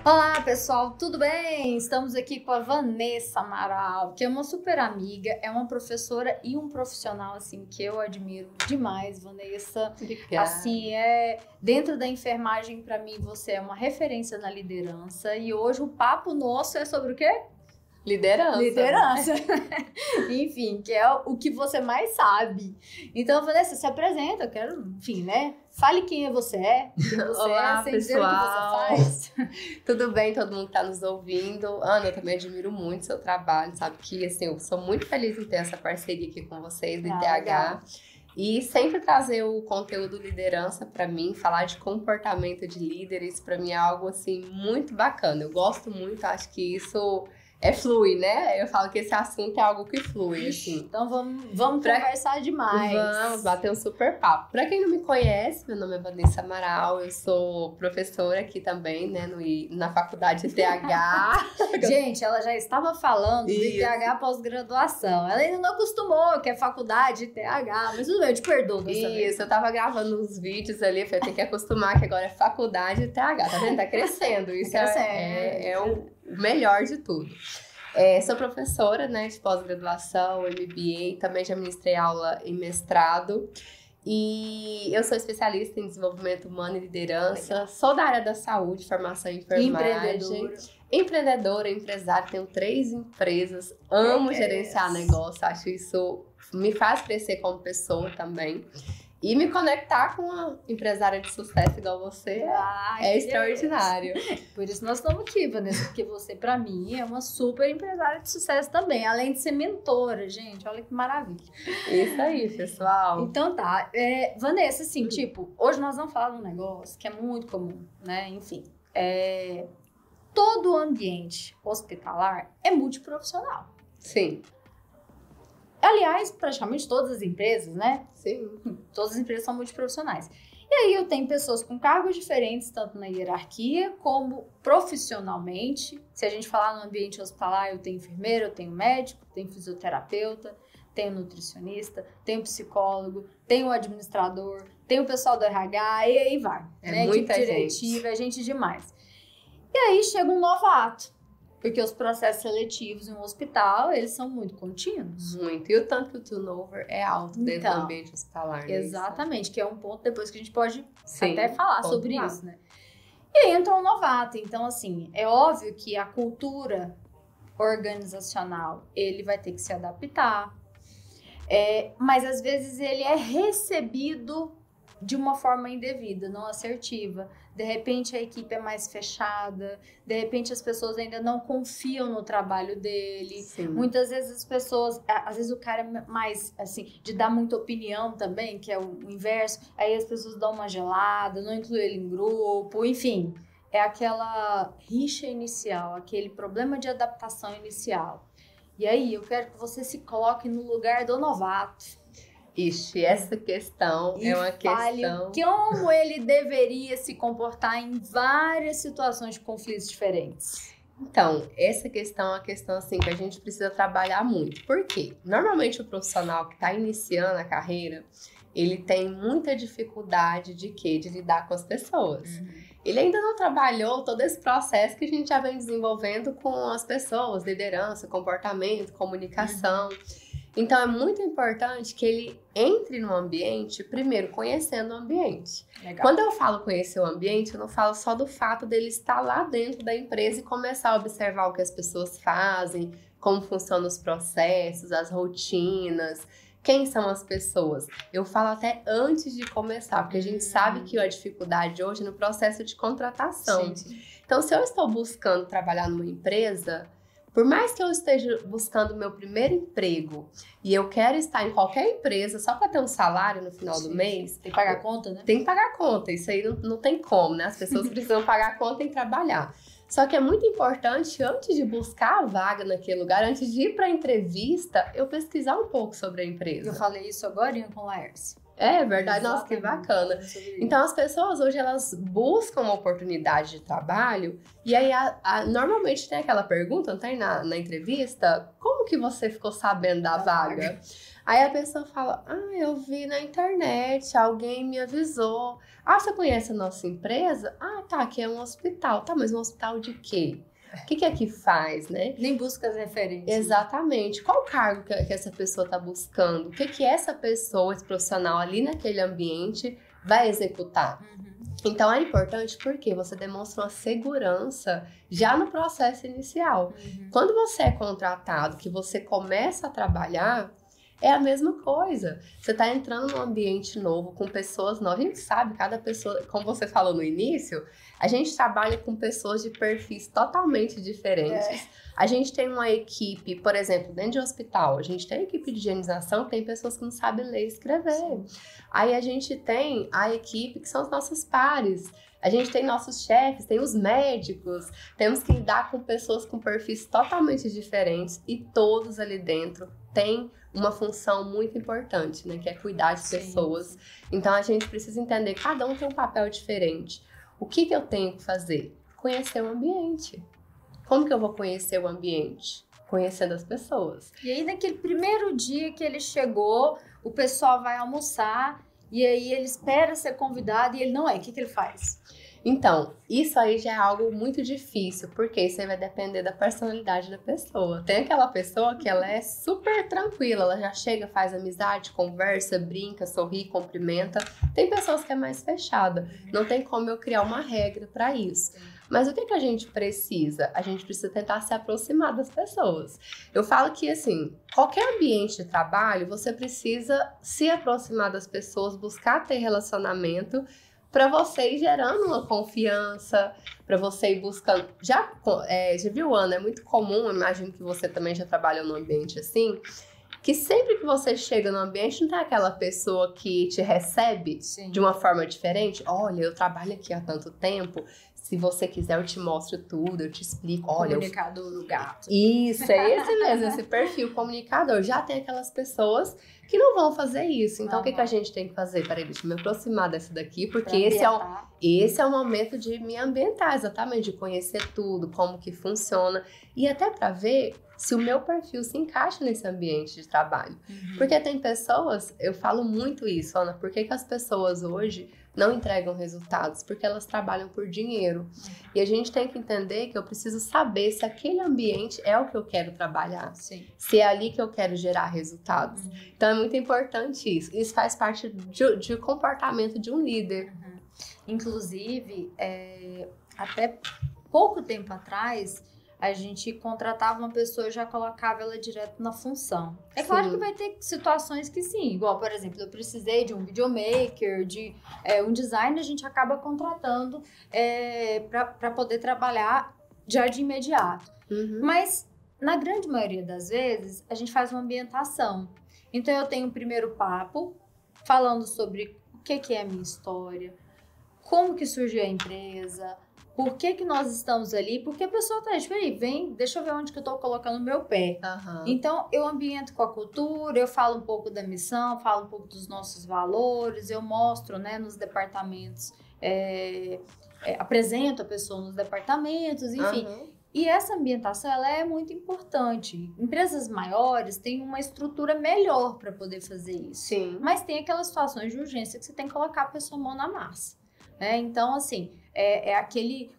Olá, pessoal, tudo bem? Estamos aqui com a Vanessa Amaral, que é uma super amiga, é uma professora e um profissional assim que eu admiro demais, Vanessa. Obrigada. Assim, dentro da enfermagem, para mim, você é uma referência na liderança e hoje o papo nosso é sobre o quê? Liderança. Liderança. Enfim, que é o que você mais sabe. Então, Vanessa, se apresenta, eu quero, enfim, né? Fale quem você é, Olá, sem pessoal. dizer o que você faz. Tudo bem, todo mundo que tá nos ouvindo. Ana, eu também admiro muito seu trabalho, sabe que assim, eu sou muito feliz em ter essa parceria aqui com vocês do ITH. Legal. E sempre trazer o conteúdo liderança para mim, falar de comportamento de líderes, para mim é algo assim muito bacana. Eu gosto muito, acho que isso flui, né? Eu falo que esse assunto é algo que flui, assim. Então vamos conversar demais. Vamos bater um super papo. Pra quem não me conhece, meu nome é Vanessa Amaral, eu sou professora aqui também, né, na faculdade ITH. Gente, ela já estava falando do Isso. ITH pós-graduação. Ela ainda não acostumou, que é faculdade ITH, mas tudo bem, eu te perdoo dessa vez. Isso, eu tava gravando uns vídeos ali, eu falei, tem que acostumar que agora é faculdade ITH, tá vendo? Tá crescendo, isso é o melhor de tudo. Sou professora, né, de pós-graduação, MBA, também já ministrei aula em mestrado e eu sou especialista em desenvolvimento humano e liderança. Legal. Sou da área da saúde, formação em enfermagem, empreendedora, empresária, tenho 3 empresas, amo gerenciar negócio, acho isso me faz crescer como pessoa também. E me conectar com uma empresária de sucesso igual você é extraordinário. Por isso nós estamos aqui, Vanessa, porque você, pra mim, é uma super empresária de sucesso também. Além de ser mentora, gente, olha que maravilha. Isso aí, pessoal. Então tá, Vanessa, assim, hoje nós vamos falar de um negócio que é muito comum, né? Enfim, todo o ambiente hospitalar é multiprofissional. Sim. Aliás, praticamente todas as empresas, né? Sim. Todas as empresas são multiprofissionais. E aí eu tenho pessoas com cargos diferentes, tanto na hierarquia como profissionalmente. Se a gente falar no ambiente hospitalar, eu tenho enfermeiro, eu tenho médico, tenho fisioterapeuta, tenho nutricionista, tenho psicólogo, tenho administrador, tenho o pessoal do RH, e aí vai. Né? Muita equipe diretiva, é gente demais. E aí chega um novato. Porque os processos seletivos em um hospital, eles são muito contínuos. Muito. E o tanto que o turnover é alto dentro do ambiente hospitalar. Né? Exatamente, que é um ponto depois que a gente pode até falar sobre isso, né? E aí entra um novato. Então, assim, é óbvio que a cultura organizacional, ele vai ter que se adaptar. Mas, às vezes, ele é recebido de uma forma indevida, não assertiva. De repente a equipe é mais fechada, de repente as pessoas ainda não confiam no trabalho dele. Sim. Muitas vezes as pessoas, às vezes o cara é mais assim, de dar muita opinião também, que é o inverso, aí as pessoas dão uma gelada, não incluem ele em grupo, enfim, é aquela rixa inicial, aquele problema de adaptação inicial. E aí eu quero que você se coloque no lugar do novato. Ixi, essa questão é uma questão... como ele deveria se comportar em várias situações de conflitos diferentes. Então, essa questão é uma questão assim, que a gente precisa trabalhar muito. Por quê? Normalmente o profissional que está iniciando a carreira, ele tem muita dificuldade de quê? De lidar com as pessoas. Ele ainda não trabalhou todo esse processo que a gente já vem desenvolvendo com as pessoas, liderança, comportamento, comunicação. Então, é muito importante que ele entre no ambiente, primeiro, conhecendo o ambiente. Legal. Quando eu falo conhecer o ambiente, eu não falo só do fato dele estar lá dentro da empresa e começar a observar o que as pessoas fazem, como funcionam os processos, as rotinas, quem são as pessoas. Eu falo até antes de começar, porque a gente sabe que a dificuldade hoje é no processo de contratação. Sim. Então, se eu estou buscando trabalhar numa empresa... Por mais que eu esteja buscando o meu primeiro emprego e eu quero estar em qualquer empresa só para ter um salário no final do mês... Tem que pagar a conta, né? Tem que pagar a conta, isso aí não tem como, né? As pessoas precisam pagar a conta e trabalhar. Só que é muito importante, antes de buscar a vaga naquele lugar, antes de ir para a entrevista, eu pesquisar um pouco sobre a empresa. Eu falei isso agora com o Laércio. É verdade, nossa, que bacana. Então, as pessoas hoje, elas buscam uma oportunidade de trabalho e aí, normalmente tem aquela pergunta, não tem na entrevista, como que você ficou sabendo da vaga? Aí a pessoa fala, eu vi na internet, alguém me avisou. Você conhece a nossa empresa? Tá, aqui é um hospital. Tá, mas um hospital de quê? O que é que faz, né? Nem busca as referências. Exatamente. Qual o cargo que essa pessoa está buscando? O que essa pessoa, esse profissional ali naquele ambiente vai executar? Então, é importante porque você demonstra uma segurança já no processo inicial. Quando você é contratado, que você começa a trabalhar, é a mesma coisa. Você está entrando num ambiente novo, com pessoas novas. A gente sabe, cada pessoa, como você falou no início, a gente trabalha com pessoas de perfis totalmente diferentes. A gente tem uma equipe, por exemplo, dentro de um hospital, a gente tem a equipe de higienização que tem pessoas que não sabem ler e escrever. Sim. Aí a gente tem a equipe que são os nossos pares. A gente tem nossos chefes, tem os médicos, temos que lidar com pessoas com perfis totalmente diferentes e todos ali dentro têm uma função muito importante, né? Que é cuidar de pessoas. Então, a gente precisa entender que cada um tem um papel diferente. O que eu tenho que fazer? Conhecer o ambiente. Como que eu vou conhecer o ambiente? Conhecendo as pessoas. E aí, naquele primeiro dia que ele chegou, o pessoal vai almoçar e aí ele espera ser convidado e ele não é. O que ele faz? Então, isso aí já é algo muito difícil, porque isso aí vai depender da personalidade da pessoa. Tem aquela pessoa que ela é super tranquila, ela já chega, faz amizade, conversa, brinca, sorri, cumprimenta. Tem pessoas que é mais fechada, não tem como eu criar uma regra para isso. Mas o que a gente precisa? A gente precisa tentar se aproximar das pessoas. Eu falo que, assim, qualquer ambiente de trabalho, você precisa se aproximar das pessoas, buscar ter relacionamento, para você ir gerando uma confiança, para você ir buscando... Já viu, Ana? É muito comum, imagino que você também já trabalhou num ambiente assim, que sempre que você chega no ambiente, não tem aquela pessoa que te recebe de uma forma diferente? Olha, eu trabalho aqui há tanto tempo, se você quiser eu te mostro tudo, eu te explico. Olha, comunicador do gato. Isso, é esse mesmo, esse perfil comunicador. Já tem aquelas pessoas que não vão fazer isso. Então, o que a gente tem que fazer? Peraí, deixa eu me aproximar dessa daqui, porque esse é o momento de me ambientar, exatamente, de conhecer tudo, como que funciona, e até para ver se o meu perfil se encaixa nesse ambiente de trabalho. Porque tem pessoas, eu falo muito isso, Ana, por que as pessoas hoje não entregam resultados? Porque elas trabalham por dinheiro. E a gente tem que entender que eu preciso saber se aquele ambiente é o que eu quero trabalhar. Sim. Se é ali que eu quero gerar resultados. Então é muito importante isso. Isso faz parte de comportamento de um líder. Inclusive, até pouco tempo atrás, a gente contratava uma pessoa e já colocava ela direto na função. É claro que vai ter situações que sim, igual, por exemplo, eu precisei de um videomaker, de um designer, a gente acaba contratando para poder trabalhar já de imediato. Mas, na grande maioria das vezes, a gente faz uma ambientação. Então, eu tenho um primeiro papo falando sobre o que é a minha história, como que surgiu a empresa, por que nós estamos ali, porque a pessoa tá, tipo, aí, vem, deixa eu ver onde que eu tô colocando o meu pé. Então, eu ambiento com a cultura, eu falo um pouco da missão, falo um pouco dos nossos valores, eu mostro, né, nos departamentos, apresento a pessoa nos departamentos, enfim. E essa ambientação, ela é muito importante. Empresas maiores têm uma estrutura melhor para poder fazer isso. Sim. Mas tem aquelas situações de urgência que você tem que colocar a pessoa mão na massa. Então, assim,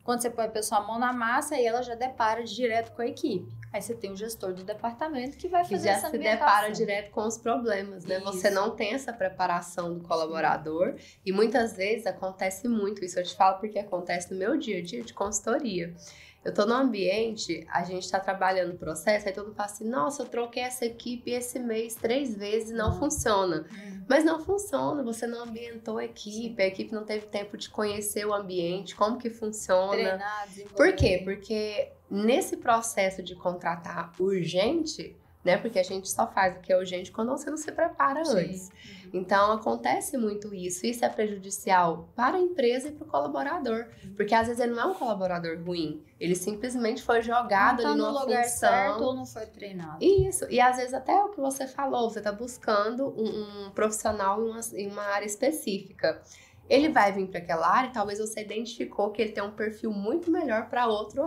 quando você põe a pessoa a mão na massa, aí ela já depara direto com a equipe. Aí você tem o gestor do departamento que vai fazer essa ambientação. Já se depara direto com os problemas, né? Isso. Você não tem essa preparação do colaborador. E muitas vezes acontece muito isso. Eu te falo porque acontece no meu dia a dia de consultoria. Eu tô no ambiente, a gente tá trabalhando o processo, aí todo mundo fala assim, nossa, eu troquei essa equipe esse mês 3 vezes e não funciona. Mas não funciona, você não ambientou a equipe não teve tempo de conhecer o ambiente, como que funciona. Treinar, Por quê? Porque nesse processo de contratar urgente, né? Porque a gente só faz o que é urgente quando você não se prepara antes. Então, acontece muito isso. Isso é prejudicial para a empresa e para o colaborador. Porque, às vezes, ele não é um colaborador ruim. Ele simplesmente foi jogado ali numa função. Não tá no lugar certo ou não foi treinado. Isso. E, às vezes, até o que você falou, você está buscando um profissional em uma área específica. Ele vai vir para aquela área, talvez você identificou que ele tem um perfil muito melhor para outra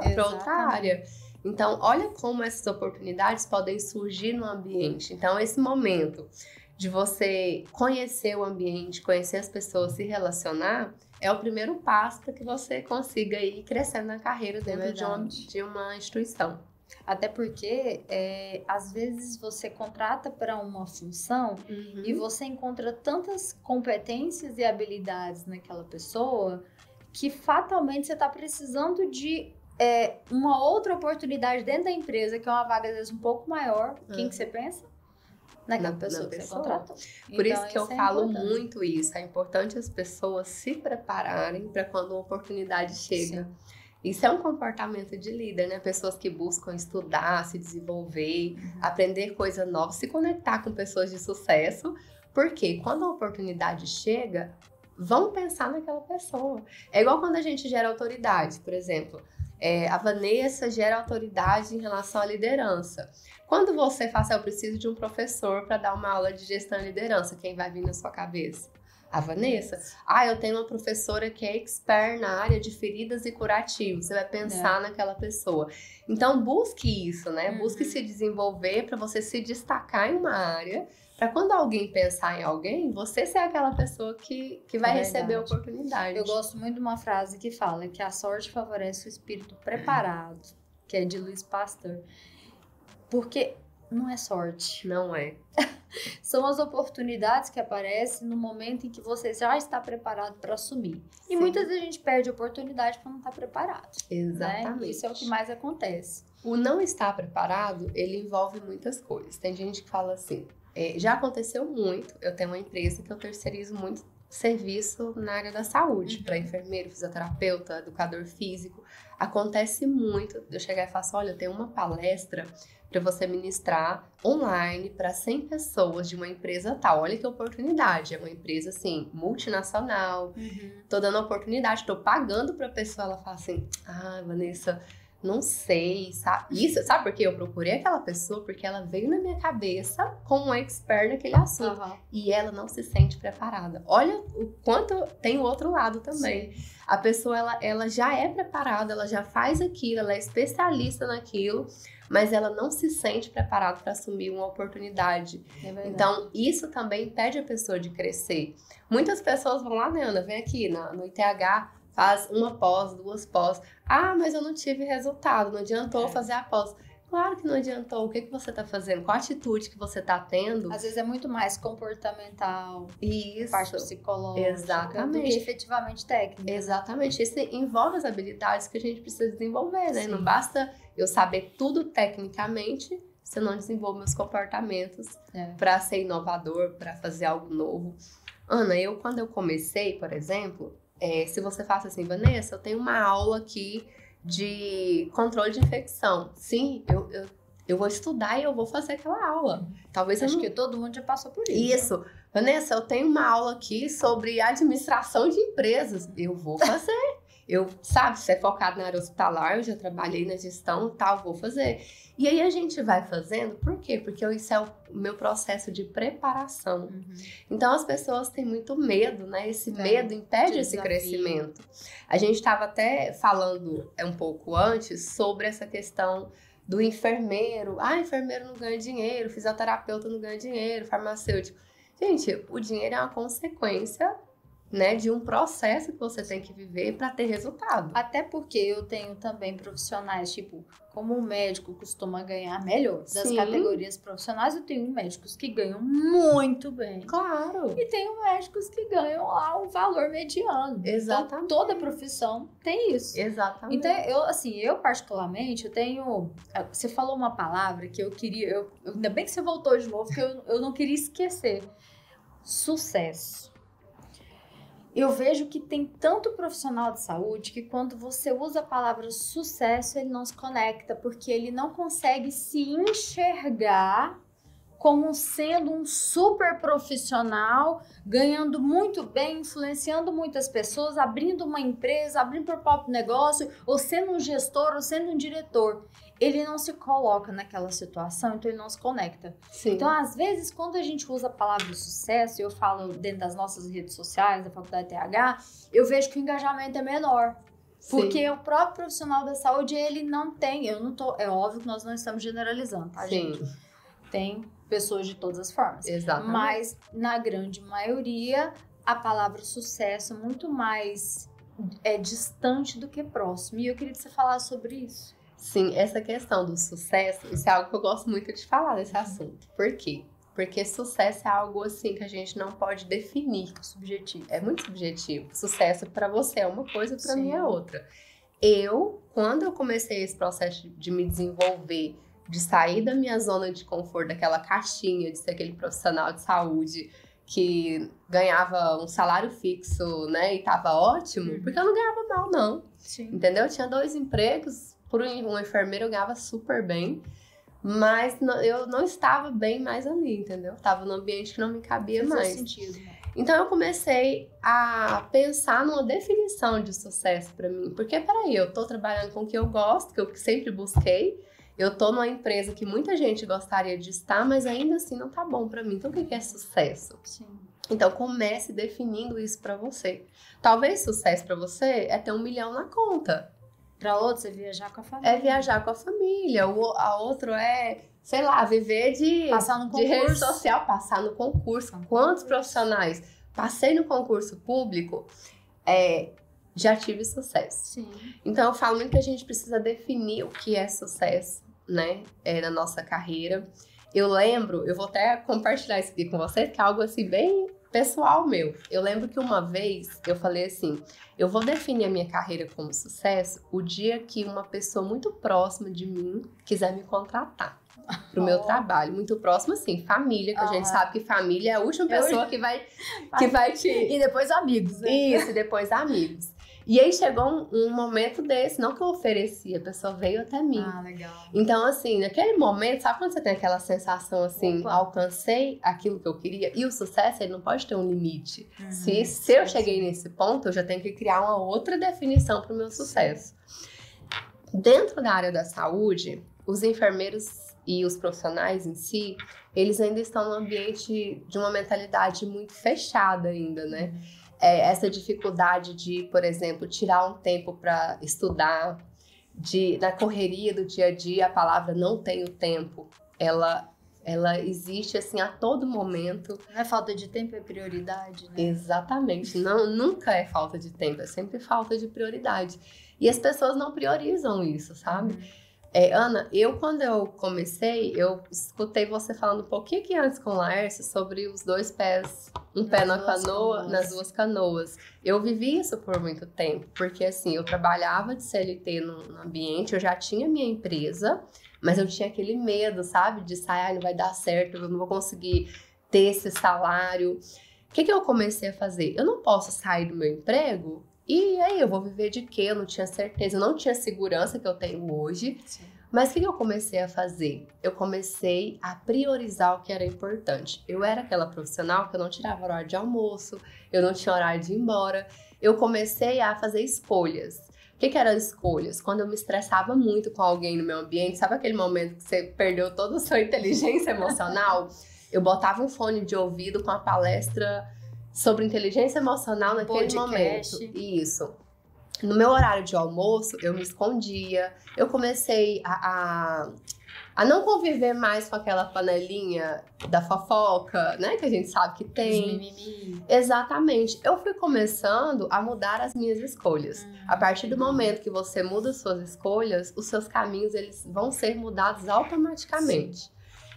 área. Então, olha como essas oportunidades podem surgir no ambiente. Então, esse momento de você conhecer o ambiente, conhecer as pessoas, se relacionar, é o primeiro passo para que você consiga ir crescendo na carreira dentro de uma instituição. Até porque, às vezes, você contrata para uma função e você encontra tantas competências e habilidades naquela pessoa que fatalmente você está precisando de uma outra oportunidade dentro da empresa, que é uma vaga, às vezes, um pouco maior. Quem que você pensa? Naquela pessoa que você contratou. Por isso que eu falo muito isso. É importante as pessoas se prepararem para quando uma oportunidade chega. Sim. Isso é um comportamento de líder, né? Pessoas que buscam estudar, se desenvolver, aprender coisa nova, se conectar com pessoas de sucesso. Porque quando a oportunidade chega, vão pensar naquela pessoa. É igual quando a gente gera autoridade, por exemplo. A Vanessa gera autoridade em relação à liderança. Quando você fala, eu preciso de um professor para dar uma aula de gestão e liderança, quem vai vir na sua cabeça? A Vanessa. Eu tenho uma professora que é expert na área de feridas e curativos. Você vai pensar naquela pessoa. Então, busque isso, né? Busque se desenvolver para você se destacar em uma área. Para quando alguém pensar em alguém, você ser aquela pessoa que vai receber a oportunidade. Eu gosto muito de uma frase que fala que a sorte favorece o espírito preparado, que é de Louis Pasteur. Porque não é sorte. Não é. São as oportunidades que aparecem no momento em que você já está preparado para assumir. E muitas vezes a gente perde a oportunidade para não estar preparado. Exatamente. Né? Isso é o que mais acontece. O não estar preparado, ele envolve muitas coisas. Tem gente que fala assim, já aconteceu muito, eu tenho uma empresa que eu terceirizo muito serviço na área da saúde, para enfermeiro, fisioterapeuta, educador físico. Acontece muito de eu chegar e falar assim, olha, eu tenho uma palestra para você ministrar online para 100 pessoas de uma empresa tal. Olha que oportunidade, é uma empresa assim, multinacional. Tô dando oportunidade, tô pagando para a pessoa, ela fala assim, Vanessa, não sei, sabe por que eu procurei aquela pessoa? Porque ela veio na minha cabeça como expert naquele assunto. E ela não se sente preparada. Olha o quanto tem o outro lado também. Sim. A pessoa, ela já é preparada, ela já faz aquilo, ela é especialista naquilo, mas ela não se sente preparada para assumir uma oportunidade. Então, isso também impede a pessoa de crescer. Muitas pessoas vão lá, né, Ana, vem aqui no ITH, faz uma pós, 2 pós. Mas eu não tive resultado, não adiantou fazer a pós. Claro que não adiantou. O que você está fazendo? Qual a atitude que você está tendo? Às vezes é muito mais comportamental, isso, parte psicológica, exatamente, do que efetivamente técnica. Exatamente. Isso envolve as habilidades que a gente precisa desenvolver, né? Sim. Não basta eu saber tudo tecnicamente se eu não desenvolvo meus comportamentos para ser inovador, para fazer algo novo. Ana, quando eu comecei, por exemplo, se você fala assim, Vanessa, eu tenho uma aula aqui de controle de infecção. Sim, eu vou estudar e eu vou fazer aquela aula. Talvez Acho que todo mundo já passou por isso. Isso. Né? Vanessa, eu tenho uma aula aqui sobre administração de empresas. Eu vou fazer. Se é focado na área hospitalar, eu já trabalhei na gestão e tal, vou fazer. E aí a gente vai fazendo, por quê? Porque isso é o meu processo de preparação. Então as pessoas têm muito medo, né? Esse medo impede esse crescimento. A gente estava até falando um pouco antes sobre essa questão do enfermeiro. Enfermeiro não ganha dinheiro, fisioterapeuta não ganha dinheiro, farmacêutico. Gente, o dinheiro é uma consequência, né, de um processo que você tem que viver para ter resultado. Até porque eu tenho também profissionais, tipo, como o médico costuma ganhar melhor das categorias profissionais, eu tenho médicos que ganham muito bem. Claro. E tenho médicos que ganham lá um valor mediano. Exatamente. Então, toda profissão tem isso. Exatamente. Então, eu particularmente, eu tenho... Você falou uma palavra que eu queria... Ainda bem que você voltou de novo, que eu não queria esquecer. Sucesso. eu vejo que tem tanto profissional de saúde que quando você usa a palavra sucesso, ele não se conecta, porque ele não consegue se enxergar como sendo um super profissional, ganhando muito bem, influenciando muitas pessoas, abrindo uma empresa, abrindo o próprio negócio, ou sendo um gestor, ou sendo um diretor. Ele não se coloca naquela situação, então ele não se conecta. Sim. Então, às vezes, quando a gente usa a palavra sucesso, eu falo dentro das nossas redes sociais, da Faculdade TH, eu vejo que o engajamento é menor. Sim. Porque o próprio profissional da saúde, ele não tem, é óbvio que nós não estamos generalizando, tá, Sim. gente? Tem pessoas de todas as formas. Exatamente. Mas, na grande maioria, a palavra sucesso é muito mais distante do que próximo. E eu queria que você falasse sobre isso. Sim, essa questão do sucesso, isso é algo que eu gosto muito de falar desse assunto. Por quê? Porque sucesso é algo assim que a gente não pode definir. Subjetivo. É muito subjetivo. Sucesso para você é uma coisa, para mim é outra. Quando eu comecei esse processo de me desenvolver, de sair da minha zona de conforto, daquela caixinha de ser aquele profissional de saúde que ganhava um salário fixo, né, e tava ótimo, porque eu não ganhava mal, não. Sim. Entendeu? Eu tinha 2 empregos, por um enfermeiro eu ganhava super bem, mas eu não estava bem mais ali, entendeu? Tava num ambiente que não me cabia mais. Faz sentido, né? Então eu comecei a pensar numa definição de sucesso pra mim, porque peraí, eu tô trabalhando com o que eu gosto, que eu sempre busquei. Eu tô numa empresa que muita gente gostaria de estar, mas ainda assim não tá bom pra mim. Então, o que é sucesso? Sim. Então, comece definindo isso pra você. Talvez sucesso pra você é ter 1 milhão na conta. Pra outro, você viajar com a família. É viajar com a família. A outro é, sei lá, viver de rede social, passar no concurso. Quantos profissionais? Passei no concurso público, já tive sucesso. Sim. Então, eu falo muito que a gente precisa definir o que é sucesso, né, na nossa carreira. Eu lembro, eu vou até compartilhar isso aqui com vocês, que é algo assim bem pessoal meu. Eu lembro que uma vez eu falei assim, eu vou definir a minha carreira como sucesso o dia que uma pessoa muito próxima de mim quiser me contratar pro meu trabalho. Muito próximo, assim, família, que a gente sabe que família é a última pessoa que vai te... E depois amigos, né? Isso, e depois amigos. E aí chegou um momento desse, não que eu ofereci, a pessoa veio até mim. Ah, legal. Então, assim, naquele momento, sabe quando você tem aquela sensação assim, alcancei aquilo que eu queria? E o sucesso, ele não pode ter um limite. Se eu cheguei nesse ponto, eu já tenho que criar uma outra definição para o meu sucesso. Dentro da área da saúde, os enfermeiros e os profissionais em si, eles ainda estão num ambiente de uma mentalidade muito fechada ainda, né? Essa dificuldade de, por exemplo, tirar um tempo para estudar, na correria do dia a dia, a palavra não tenho tempo, ela existe assim a todo momento. Não é falta de tempo, é prioridade, né? Exatamente, nunca é falta de tempo, é sempre falta de prioridade. E as pessoas não priorizam isso, sabe? Ana, quando eu comecei, eu escutei você falando um pouquinho aqui antes com o Laércio sobre os 2 pés, um pé na canoa, nas 2 canoas. Eu vivi isso por muito tempo, porque assim, eu trabalhava de CLT no ambiente, eu já tinha minha empresa, mas eu tinha aquele medo, sabe? De sair, não vai dar certo, eu não vou conseguir ter esse salário. O que eu comecei a fazer? Eu não posso sair do meu emprego? E aí, eu vou viver de quê? Eu não tinha certeza, eu não tinha segurança que eu tenho hoje. Sim. Mas o que eu comecei a fazer? Eu comecei a priorizar o que era importante. Eu era aquela profissional que eu não tirava horário de almoço, eu não tinha horário de ir embora. Eu comecei a fazer escolhas. O que eram escolhas? Quando eu me estressava muito com alguém no meu ambiente, sabe aquele momento que você perdeu toda a sua inteligência emocional? Eu botava um fone de ouvido com a palestra sobre inteligência emocional naquele momento. Isso. No meu horário de almoço, eu me escondia. Eu comecei a não conviver mais com aquela panelinha da fofoca, né? Que a gente sabe que tem. Mimimi. Exatamente. Eu fui começando a mudar as minhas escolhas. A partir do momento que você muda as suas escolhas, os seus caminhos eles vão ser mudados automaticamente. Sim.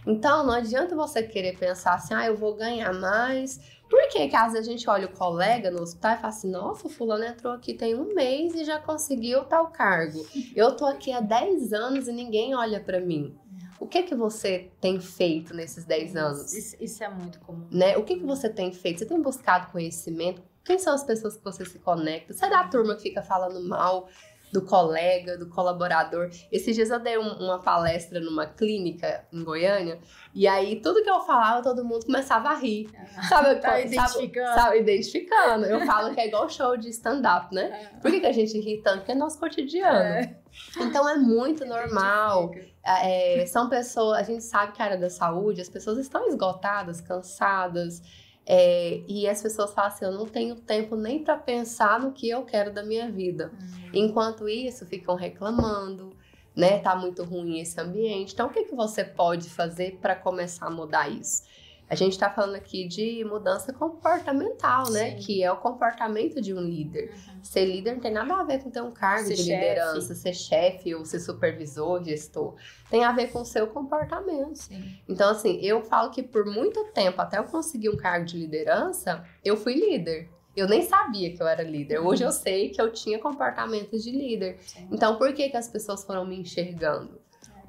Então, não adianta você querer pensar assim, eu vou ganhar mais. Por que às vezes a gente olha o colega no hospital e fala assim, nossa, o fulano entrou aqui tem 1 mês e já conseguiu tal cargo. Eu tô aqui há 10 anos e ninguém olha pra mim. O que você tem feito nesses 10 anos? Isso é muito comum. Né? O que você tem feito? Você tem buscado conhecimento? Quem são as pessoas que você se conecta? Você é da turma que fica falando mal do colega, do colaborador. Esses dias eu dei uma palestra numa clínica em Goiânia, e aí tudo que eu falava, todo mundo começava a rir. Sabe? Tá identificando. Sabe, identificando. Eu falo que é igual show de stand-up, né? Por que a gente ri tanto? Porque é nosso cotidiano. Então é muito normal. São pessoas, a gente sabe que a área da saúde, as pessoas estão esgotadas, cansadas, e as pessoas falam assim, eu não tenho tempo nem para pensar no que eu quero da minha vida. Enquanto isso, ficam reclamando, né? Tá muito ruim esse ambiente. Então, o que você pode fazer para começar a mudar isso? A gente está falando aqui de mudança comportamental, né? Que é o comportamento de um líder. Ser líder não tem nada a ver com ter um cargo de liderança, ser chefe ou ser supervisor, gestor. Tem a ver com o seu comportamento. Sim. Então, assim, eu falo que por muito tempo, até eu conseguir um cargo de liderança, eu fui líder. Eu nem sabia que eu era líder. Hoje eu sei que eu tinha comportamentos de líder. Sim. Então, por que as pessoas foram me enxergando?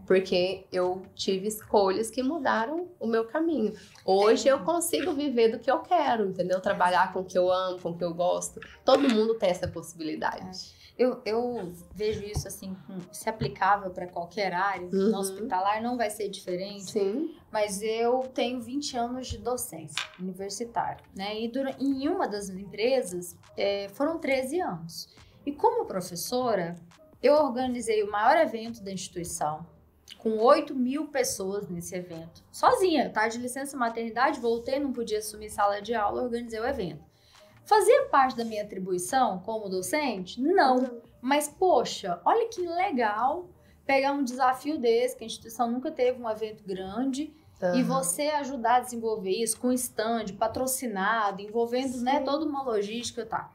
Porque eu tive escolhas que mudaram o meu caminho. Hoje eu consigo viver do que eu quero, entendeu? Trabalhar com o que eu amo, com o que eu gosto. Todo mundo tem essa possibilidade. Eu vejo isso assim, se aplicável para qualquer área. No hospitalar não vai ser diferente. Sim. Mas eu tenho 20 anos de docência universitária, né? E em uma das empresas foram 13 anos. E como professora, eu organizei o maior evento da instituição, com 8.000 pessoas nesse evento. Sozinha, tá? De licença maternidade, voltei, não podia assumir sala de aula, organizei o evento. Fazia parte da minha atribuição como docente? Não. Mas, poxa, olha que legal pegar um desafio desse, que a instituição nunca teve um evento grande, e você ajudar a desenvolver isso com stand, patrocinado, envolvendo, né, toda uma logística, tá?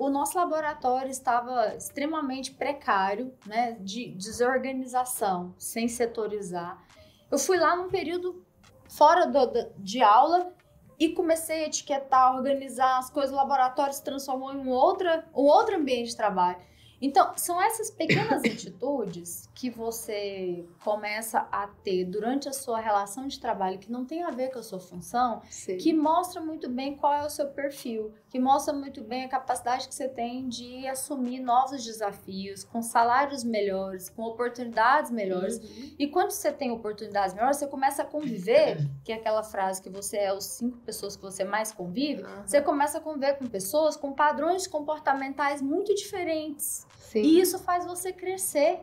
O nosso laboratório estava extremamente precário, né, de desorganização, sem setorizar. Eu fui lá num período fora de aula e comecei a etiquetar, organizar as coisas, o laboratório se transformou em um outro ambiente de trabalho. Então, são essas pequenas atitudes que você começa a ter durante a sua relação de trabalho, que não tem a ver com a sua função, Sim. que mostra muito bem qual é o seu perfil, que mostra muito bem a capacidade que você tem de assumir novos desafios, com salários melhores, com oportunidades melhores. E quando você tem oportunidades melhores, você começa a conviver, que é aquela frase que você é os 5 pessoas que você mais convive, você começa a conviver com pessoas com padrões comportamentais muito diferentes. Sim. E isso faz você crescer.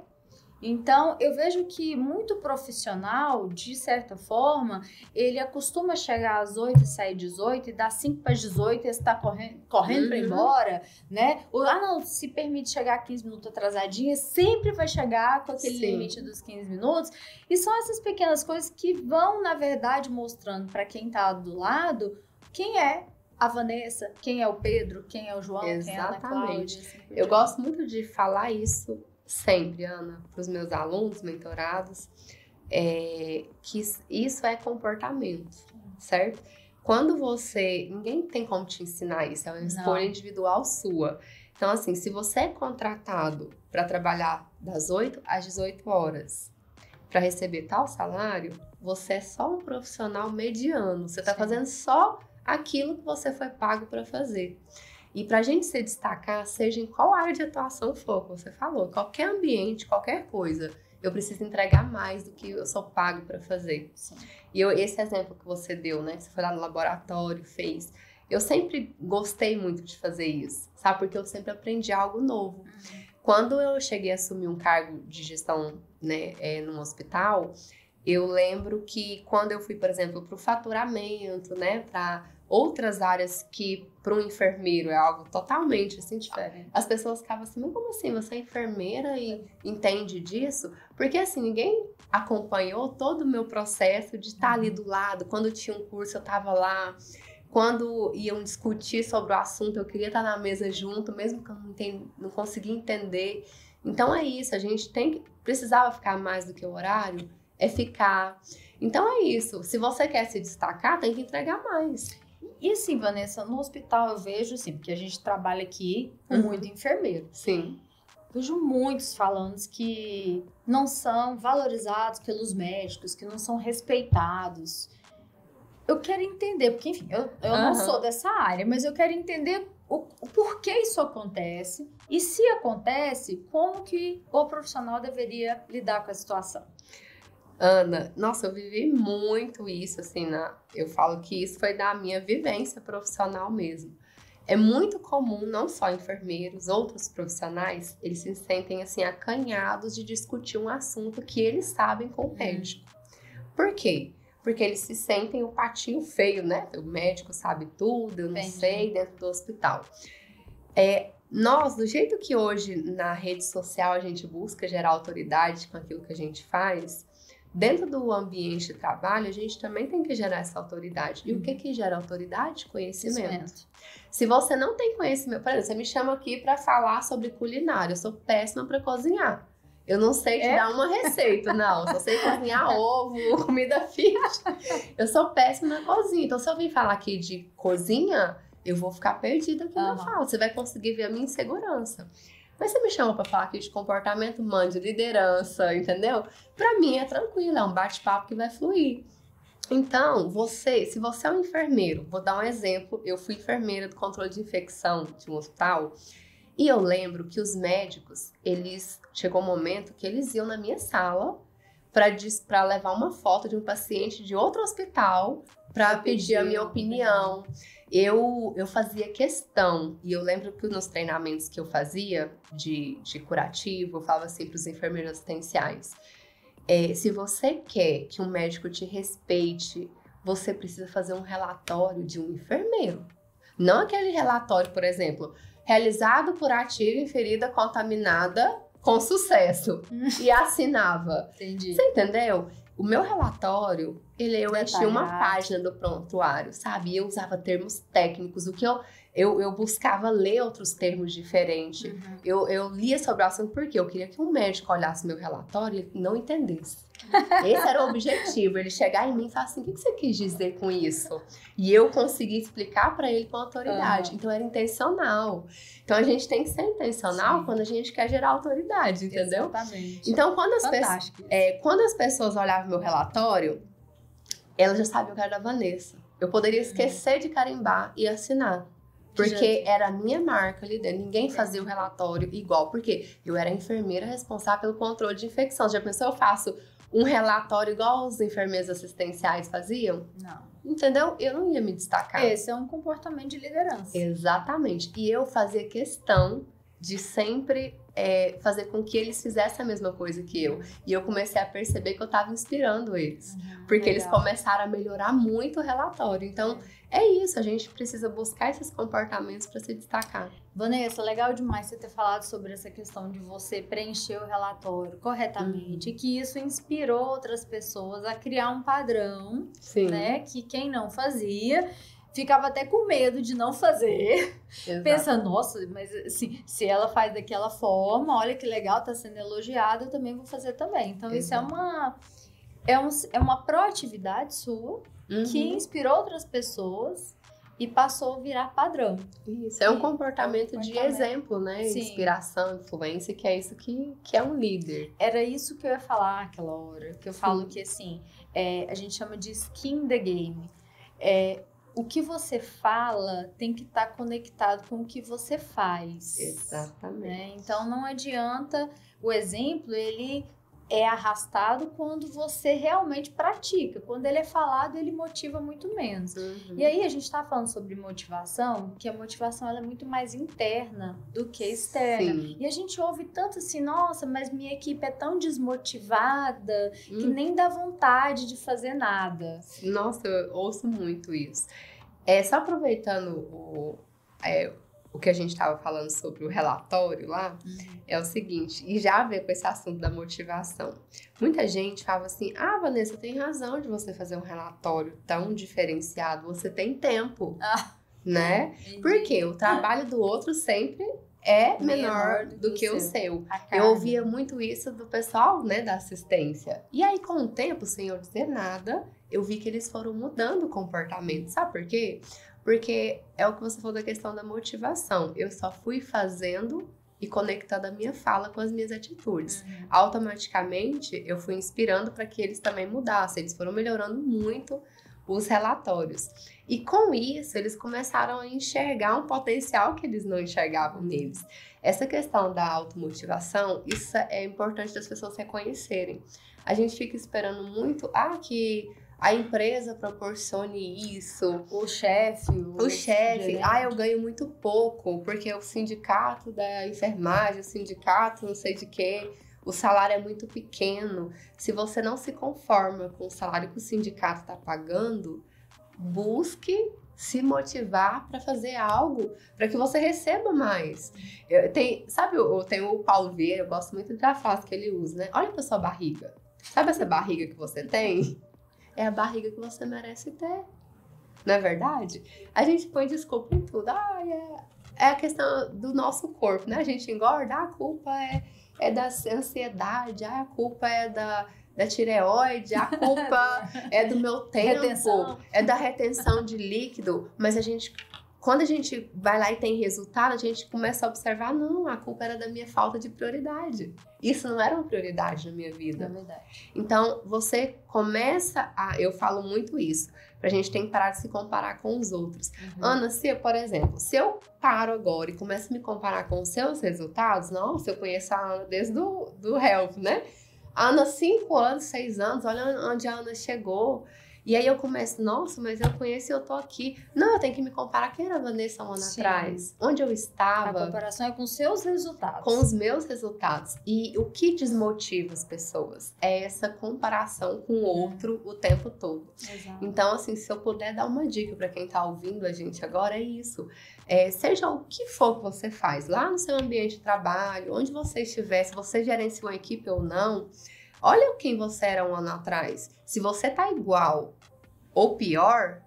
Então, eu vejo que muito profissional, de certa forma, ele acostuma chegar às 8 e sair 18, e dá 5 para as 18 e está correndo para ir embora, né? Não, se permite chegar 15 minutos atrasadinha, sempre vai chegar com aquele Sim. limite dos 15 minutos. E são essas pequenas coisas que vão, na verdade, mostrando para quem está do lado quem é a Vanessa, quem é o Pedro, quem é o João, Exatamente. Quem é a Ana Cláudia. Assim, eu gosto muito de falar isso sempre, Ana, para os meus alunos, mentorados, que isso é comportamento, certo? Quando ninguém tem como te ensinar isso, é uma escolha individual sua. Então, assim, se você é contratado para trabalhar das 8 às 18 horas, para receber tal salário, você é só um profissional mediano, você está fazendo só aquilo que você foi pago para fazer. E para a gente se destacar, seja em qual área de atuação for, como você falou, qualquer ambiente, qualquer coisa, eu preciso entregar mais do que eu sou pago para fazer. Sim. E esse exemplo que você deu, né? Você foi lá no laboratório, fez. Eu sempre gostei muito de fazer isso, sabe? Porque eu sempre aprendi algo novo. Quando eu cheguei a assumir um cargo de gestão, né, num hospital, eu lembro que quando eu fui, por exemplo, para o faturamento, né, para outras áreas que para um enfermeiro é algo totalmente assim diferente. As pessoas ficavam assim, mas como assim? Você é enfermeira e entende disso? Porque assim, ninguém acompanhou todo o meu processo de estar ali do lado. Quando tinha um curso, eu estava lá. Quando iam discutir sobre o assunto, eu queria estar na mesa junto, mesmo que eu não conseguia entender. Então é isso, a gente precisava ficar mais do que o horário, ficar. Então é isso, se você quer se destacar, tem que entregar mais. E assim, Vanessa, no hospital eu vejo, assim, porque a gente trabalha aqui com muito enfermeiro. Sim. Vejo muitos falando que não são valorizados pelos médicos, que não são respeitados. Eu quero entender, porque, enfim, eu não sou dessa área, mas eu quero entender o porquê isso acontece e, se acontece, como que o profissional deveria lidar com a situação. Ana, nossa, eu vivi muito isso, assim, eu falo que isso foi da minha vivência profissional mesmo. É muito comum, não só enfermeiros, outros profissionais, eles se sentem, assim, acanhados de discutir um assunto que eles sabem com o médico. Por quê? Porque eles se sentem o patinho feio, né? O médico sabe tudo, eu não sei, dentro do hospital. Nós, do jeito que hoje na rede social a gente busca gerar autoridade com aquilo que a gente faz, dentro do ambiente de trabalho a gente também tem que gerar essa autoridade. E o que gera autoridade? Conhecimento. Se você não tem conhecimento, por exemplo, você me chama aqui para falar sobre culinária, eu sou péssima para cozinhar. Eu não sei te dar uma receita, não. Só sei cozinhar ovo, comida fit. Eu sou péssima na cozinha. Então, se eu vir falar aqui de cozinha, eu vou ficar perdida aqui na fala. Você vai conseguir ver a minha insegurança. Mas você me chama para falar aqui de comportamento humano, de liderança, entendeu? Para mim é tranquilo, é um bate-papo que vai fluir. Então, se você é um enfermeiro, vou dar um exemplo. Eu fui enfermeira do controle de infecção de um hospital. E eu lembro que os médicos, chegou um momento que eles iam na minha sala para levar uma foto de um paciente de outro hospital para pedir a minha opinião. Eu fazia questão, e eu lembro que nos treinamentos que eu fazia de curativo, eu falava assim para os enfermeiros assistenciais, se você quer que um médico te respeite, você precisa fazer um relatório de um enfermeiro. Não aquele relatório, por exemplo, realizado por ativo em ferida contaminada com sucesso. E assinava. Entendi. Você entendeu? O meu relatório, eu enchi uma página do prontuário, sabe? Eu usava termos técnicos, o que eu buscava ler outros termos diferentes. Eu lia sobre o assunto porque eu queria que um médico olhasse meu relatório e não entendesse. Esse era o objetivo, ele chegar em mim e falar assim, o que você quis dizer com isso? E eu consegui explicar para ele com autoridade. Então era intencional. Então a gente tem que ser intencional quando a gente quer gerar autoridade, entendeu? Exatamente. Então quando as pessoas olhavam meu relatório, elas já sabiam que era da Vanessa. Eu poderia esquecer de carimbar e assinar. Porque era a minha marca ali dentro. Ninguém fazia o relatório igual. Porque eu era a enfermeira responsável pelo controle de infecção. Já pensou, eu faço um relatório igual os enfermeiros assistenciais faziam? Não. Entendeu? Eu não ia me destacar. Esse é um comportamento de liderança. Exatamente. E eu fazia questão de sempre fazer com que eles fizessem a mesma coisa que eu. E eu comecei a perceber que eu estava inspirando eles. Porque eles começaram a melhorar muito o relatório. Então, é isso. A gente precisa buscar esses comportamentos para se destacar. Vanessa, legal demais você ter falado sobre essa questão de você preencher o relatório corretamente. E que isso inspirou outras pessoas a criar um padrão, né? Que quem não fazia ficava até com medo de não fazer. Exato. Pensa, nossa, mas assim, se ela faz daquela forma, olha que legal, tá sendo elogiada, eu também vou fazer também. Então, isso é uma proatividade sua que inspirou outras pessoas e passou a virar padrão. Isso, é um comportamento de exemplo, né? Sim. Inspiração, influência, que é isso que é um líder. Era isso que eu ia falar aquela hora, que eu falo que, assim, a gente chama de skin the game. O que você fala tem que estar conectado com o que você faz. Exatamente. Né? Então, não adianta... O exemplo, ele é arrastado quando você realmente pratica. Quando ele é falado, ele motiva muito menos. E aí, a gente está falando sobre motivação, que a motivação ela é muito mais interna do que externa. Sim. E a gente ouve tanto assim, nossa, mas minha equipe é tão desmotivada que nem dá vontade de fazer nada. Nossa, eu ouço muito isso. Só aproveitando o que a gente estava falando sobre o relatório lá, é o seguinte, e já a ver com esse assunto da motivação. Muita gente fala assim, Vanessa, tem razão de você fazer um relatório tão diferenciado, você tem tempo, né? Porque o trabalho do outro sempre é menor do que o seu. Eu ouvia muito isso do pessoal, né, da assistência. E aí, com o tempo, sem eu dizer nada, eu vi que eles foram mudando o comportamento. Sabe por quê? Porque é o que você falou da questão da motivação. Eu só fui fazendo e conectando a minha fala com as minhas atitudes. Automaticamente, eu fui inspirando para que eles também mudassem. Eles foram melhorando muito os relatórios. E com isso, eles começaram a enxergar um potencial que eles não enxergavam neles. Essa questão da automotivação, isso é importante das pessoas reconhecerem. A gente fica esperando muito, que a empresa proporcione isso. O chefe, eu ganho muito pouco, porque o sindicato da enfermagem, o sindicato não sei de quê, o salário é muito pequeno. Se você não se conforma com o salário que o sindicato está pagando, busque se motivar para fazer algo para que você receba mais. Eu tenho o Paulo Vieira, eu gosto muito da frase que ele usa, né? Olha para sua barriga. Sabe essa barriga que você tem? É a barriga que você merece ter. Não é verdade? A gente põe desculpa em tudo. É a questão do nosso corpo, né? A gente engorda, a culpa é da ansiedade, a culpa é da tireoide, a culpa é do meu tempo, é da retenção de líquido. Mas quando a gente vai lá e tem resultado, a gente começa a observar, não, a culpa era da minha falta de prioridade. Isso não era uma prioridade na minha vida. É verdade. Então, você começa eu falo muito isso, pra gente ter que parar de se comparar com os outros. Ana, por exemplo, se eu paro agora e começo a me comparar com os seus resultados, nossa, eu conheço a Ana desde do Health, né? A Ana, 5 anos, 6 anos, olha onde a Ana chegou. E aí eu começo, nossa, mas eu conheço e eu tô aqui. Não, eu tenho que me comparar. Quem era a Vanessa um ano atrás? Onde eu estava? A comparação é com seus resultados. Com os meus resultados. E o que desmotiva as pessoas é essa comparação com o outro o tempo todo. Exato. Então, assim, se eu puder dar uma dica para quem tá ouvindo a gente agora, é isso. Seja o que for que você faz, lá no seu ambiente de trabalho, onde você estiver, se você gerencia uma equipe ou não, olha quem você era um ano atrás. Se você tá igual ou pior,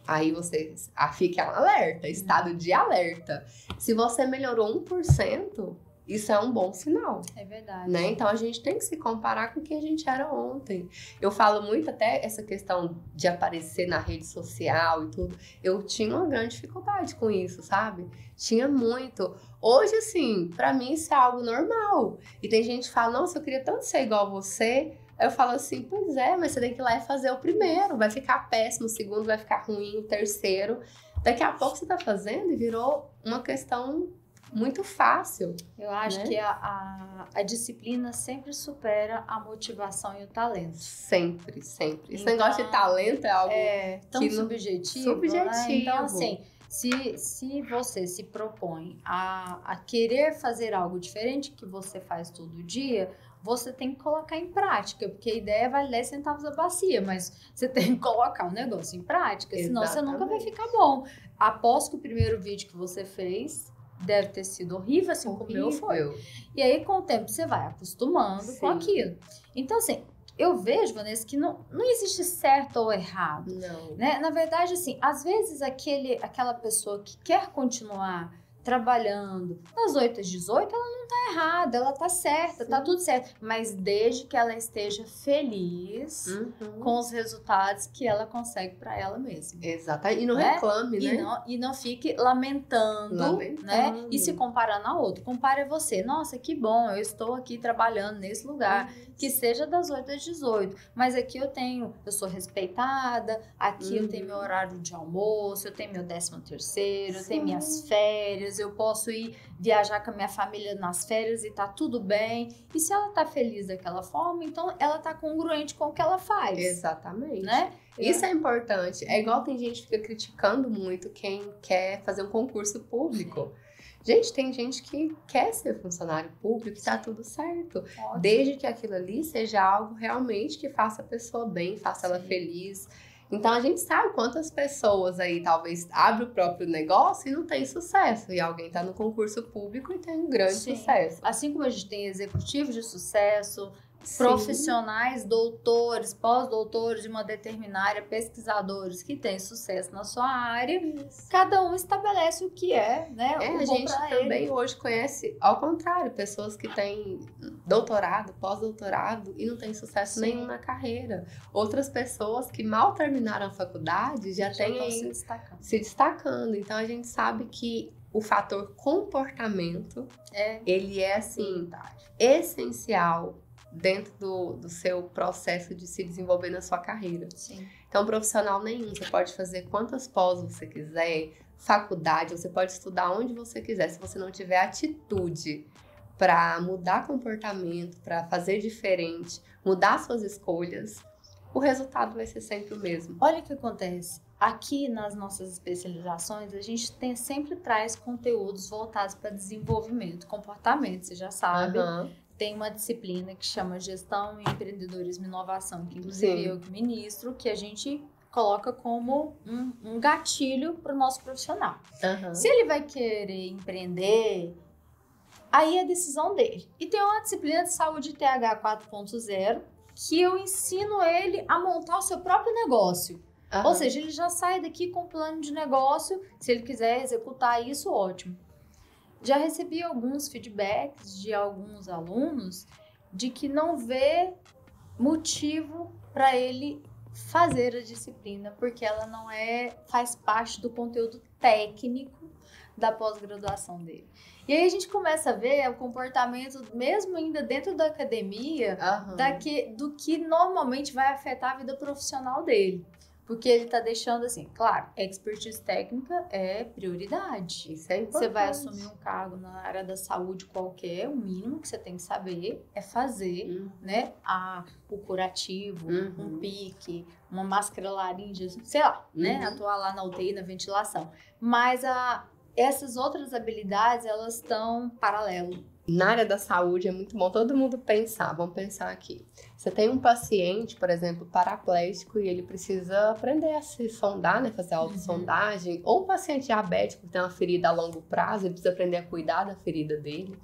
aí você fica alerta, estado de alerta. Se você melhorou 1%, isso é um bom sinal. É verdade. Né? Então, a gente tem que se comparar com o que a gente era ontem. Eu falo muito até essa questão de aparecer na rede social e tudo. Eu tinha uma grande dificuldade com isso, sabe? Tinha muito. Hoje, assim, pra mim isso é algo normal. E tem gente que fala, nossa, eu queria tanto ser igual a você. Aí eu falo assim, pois é, mas você tem que ir lá e fazer o primeiro. Vai ficar péssimo, o segundo vai ficar ruim, o terceiro. Daqui a pouco você tá fazendo e virou uma questão muito fácil. Eu acho, né, que a disciplina sempre supera a motivação e o talento. Sempre, sempre. Esse negócio de talento é algo tão subjetivo. Né? Então, assim, se você se propõe a querer fazer algo diferente que você faz todo dia, você tem que colocar em prática, porque a ideia vale 10 centavos a bacia, mas você tem que colocar o negócio em prática, senão você nunca vai ficar bom. Aposto que o primeiro vídeo que você fez deve ter sido horrível, assim como o meu foi. E aí, com o tempo, você vai acostumando com aquilo. Então, assim, eu vejo, Vanessa, que não existe certo ou errado. Não. Né? Na verdade, assim, às vezes aquela pessoa que quer continuar trabalhando das 8 às 18, ela não tá errada, ela tá certa, tá tudo certo. Mas desde que ela esteja feliz com os resultados que ela consegue para ela mesma. Exato. E não reclame, né? E não fique lamentando, né? E se comparando a outro. Compare você. Nossa, que bom, eu estou aqui trabalhando nesse lugar. Que seja das 8 às 18. Mas aqui eu sou respeitada, aqui eu tenho meu horário de almoço, eu tenho meu 13º, eu tenho minhas férias, eu posso ir viajar com a minha família nas férias e tá tudo bem. E se ela tá feliz daquela forma, então ela tá congruente com o que ela faz. Exatamente. Né? Isso é importante. É igual tem gente que fica criticando muito quem quer fazer um concurso público. Gente, tem gente que quer ser funcionário público e tá tudo certo. Ótimo. Desde que aquilo ali seja algo realmente que faça a pessoa bem, faça ela feliz. Então, a gente sabe quantas pessoas aí talvez abrem o próprio negócio e não tem sucesso. E alguém tá no concurso público e tem um grande sucesso. Assim como a gente tem executivos de sucesso, profissionais, doutores, pós-doutores de uma determinada área, pesquisadores que têm sucesso na sua área, cada um estabelece o que é, né? A gente também hoje conhece, ao contrário, pessoas que têm doutorado, pós-doutorado e não têm sucesso nenhum na carreira. Outras pessoas que mal terminaram a faculdade já têm aí se destacando. Então a gente sabe que o fator comportamento ele é assim essencial dentro do seu processo de se desenvolver na sua carreira. Sim. Então, profissional nenhum, você pode fazer quantas pós você quiser, faculdade, você pode estudar onde você quiser. Se você não tiver atitude para mudar comportamento, para fazer diferente, mudar suas escolhas, o resultado vai ser sempre o mesmo. Olha o que acontece. Aqui nas nossas especializações, a gente sempre traz conteúdos voltados para desenvolvimento, comportamento, você já sabe. Tem uma disciplina que chama Gestão, Empreendedorismo e Inovação, que inclusive eu que ministro, que a gente coloca como um gatilho para o nosso profissional. Se ele vai querer empreender, aí é decisão dele. E tem uma disciplina de saúde TH 4.0, que eu ensino ele a montar o seu próprio negócio. Ou seja, ele já sai daqui com um plano de negócio. Se ele quiser executar isso, ótimo. Já recebi alguns feedbacks de alguns alunos de que não vê motivo para ele fazer a disciplina, porque ela não faz parte do conteúdo técnico da pós-graduação dele. E aí a gente começa a ver o comportamento, mesmo ainda dentro da academia, do que normalmente vai afetar a vida profissional dele. Porque ele tá deixando assim, claro, expertise técnica é prioridade. Isso é importante. Você vai assumir um cargo na área da saúde qualquer, o mínimo que você tem que saber é fazer, né, o curativo, um pique, uma máscara laríngea, sei lá, né, atuar lá na UTI, na ventilação. Mas essas outras habilidades, elas estão paralelo. Na área da saúde é muito bom todo mundo pensar. Vamos pensar aqui. Você tem um paciente, por exemplo, paraplégico e ele precisa aprender a se sondar, né? Fazer autossondagem. Ou um paciente diabético que tem uma ferida a longo prazo, ele precisa aprender a cuidar da ferida dele.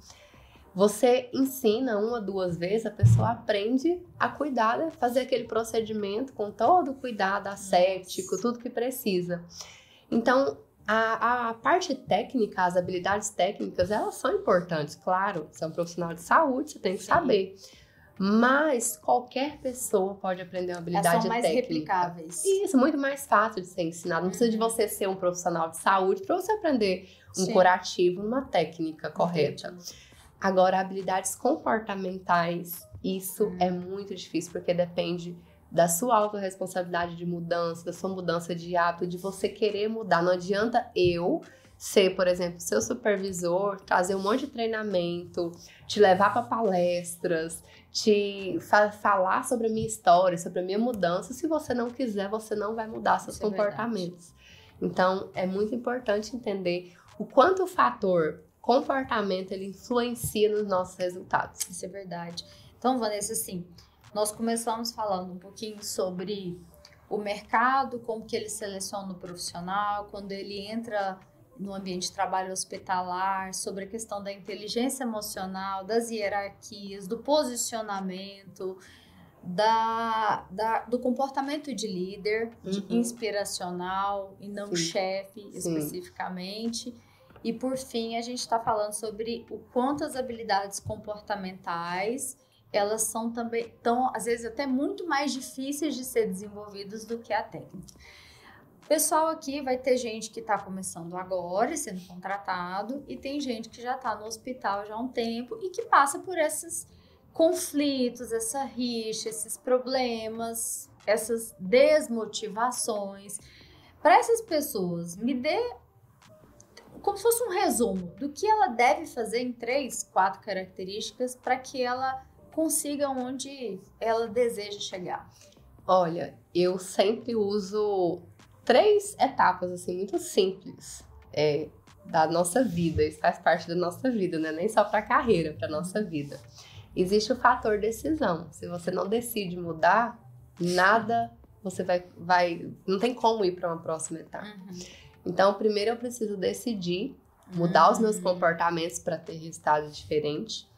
Você ensina 1 a 2 vezes, a pessoa aprende a cuidar, fazer aquele procedimento com todo o cuidado asséptico, tudo que precisa. Então, a parte técnica, as habilidades técnicas, elas são importantes, claro. Você é um profissional de saúde, você tem que saber. Mas qualquer pessoa pode aprender uma habilidade técnica. Elas são mais replicáveis. Isso, muito mais fácil de ser ensinado. Não precisa de você ser um profissional de saúde para você aprender um curativo numa técnica correta. Agora, habilidades comportamentais, isso é muito difícil, porque depende da sua autorresponsabilidade de mudança, da sua mudança de hábito, de você querer mudar. Não adianta eu ser, por exemplo, seu supervisor, trazer um monte de treinamento, te levar para palestras, te falar sobre a minha história, sobre a minha mudança. Se você não quiser, você não vai mudar seus comportamentos. Então, é muito importante entender o quanto o fator comportamento ele influencia nos nossos resultados. Isso é verdade. Então, Vanessa, assim, nós começamos falando um pouquinho sobre o mercado, como que ele seleciona o profissional, quando ele entra no ambiente de trabalho hospitalar, sobre a questão da inteligência emocional, das hierarquias, do posicionamento, do comportamento de líder, de inspiracional e não chefe especificamente. E por fim, a gente está falando sobre o quanto as habilidades comportamentais elas são também, às vezes, até muito mais difíceis de ser desenvolvidas do que a técnica. Pessoal, aqui vai ter gente que está começando agora, sendo contratado, e tem gente que já está no hospital já há um tempo e que passa por esses conflitos, essa rixa, esses problemas, essas desmotivações. Para essas pessoas, me dê como se fosse um resumo do que ela deve fazer em 3, 4 características para que ela consiga onde ela deseja chegar. Olha, eu sempre uso 3 etapas, assim, muito simples da nossa vida. Isso faz parte da nossa vida, né? Nem só para a carreira, para nossa vida. Existe o fator decisão. Se você não decide mudar, nada, você vai não tem como ir para uma próxima etapa. Então, primeiro eu preciso decidir, mudar os meus comportamentos para ter resultado diferente.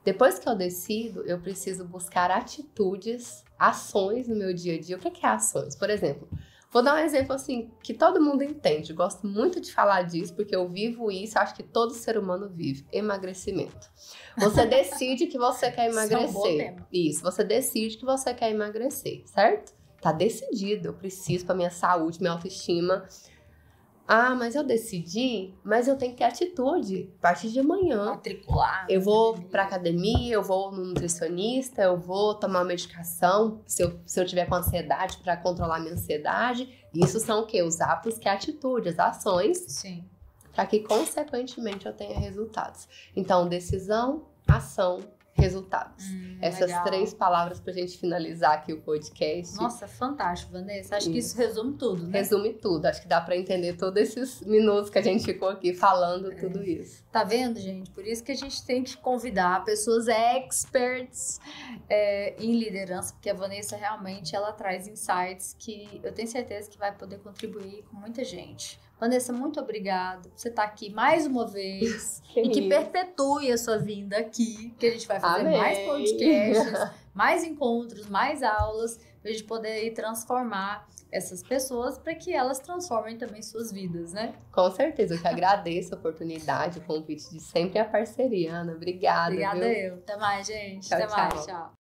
Depois que eu decido, eu preciso buscar atitudes, ações no meu dia a dia. O que é ações? Por exemplo, vou dar um exemplo assim que todo mundo entende. Eu gosto muito de falar disso porque eu vivo isso, acho que todo ser humano vive. Emagrecimento. Você decide que você quer emagrecer. Isso, você decide que você quer emagrecer, certo? Tá decidido, eu preciso para minha saúde, minha autoestima. Ah, mas eu decidi, mas eu tenho que ter atitude. A partir de amanhã. Matricular. Eu vou pra academia, eu vou no nutricionista, eu vou tomar medicação, se eu tiver com ansiedade, pra controlar minha ansiedade. Isso são o quê? Os atos que é atitude, as ações. Sim. Para que, consequentemente, eu tenha resultados. Então, decisão, ação, resultados. Essas legal. 3 palavras pra gente finalizar aqui o podcast. Nossa, fantástico, Vanessa. Acho que isso resume tudo, né? Resume tudo. Acho que dá pra entender todos esses minutos que a gente ficou aqui falando tudo isso. Tá vendo, gente? Por isso que a gente tem que convidar pessoas experts em liderança, porque a Vanessa realmente ela traz insights que eu tenho certeza que vai poder contribuir com muita gente. Vanessa, muito obrigada por você estar aqui mais uma vez e que perpetue a sua vinda aqui, que a gente vai fazer mais podcasts, mais encontros, mais aulas, para a gente poder ir transformar essas pessoas para que elas transformem também suas vidas, né? Com certeza, eu que agradeço a oportunidade, o convite de sempre e a parceria, Ana. Obrigada. Obrigada eu. Até mais, gente. Tchau, Até mais. tchau. Tchau.